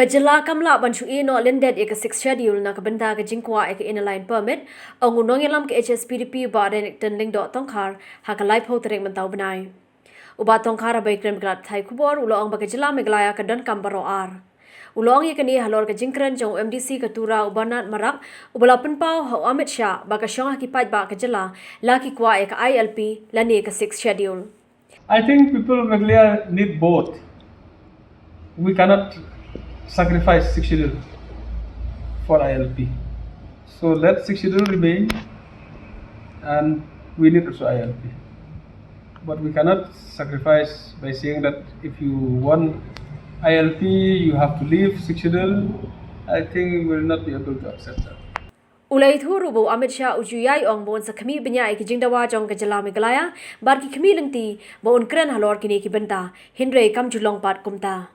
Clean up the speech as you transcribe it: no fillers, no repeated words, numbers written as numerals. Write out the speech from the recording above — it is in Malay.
Jylla Kam la banchu iehnoh lyndet eka 6 schedule na Bynta ke jingkwah eka inline permit ang nongialam ke HSPDP Bah Renikton Lyngdoh Tongkhar hakalai pho tarik mentau bnai. Uba Tongkhar abai krem grat thai kubor ulong baka Jylla Meglaya ke dan kambaro ar. Ulong ye kini halor ke jingkren jong MDC ke tura ubanat marak ubala penpau ho Amit Shah baka syong hakipat ba ke Jylla laki kwa eka ILP lani eka 6 schedule. I think people Meghalaya need both. We cannot sacrifice 6 schedule for ILP. So let 6 schedule remain and we need also ILP. But we cannot sacrifice by saying that if you want ILP, you have to leave 6 schedule. I think we will not be able to accept that. Ulai thuru bo Amit Shah ujuyai ong bon sa kami bnyai ki jingdawa jong ke Jylla Meglaya bar ki kami lengti bo on kren halor kini ki Bynta hindre kam julong pat kumta.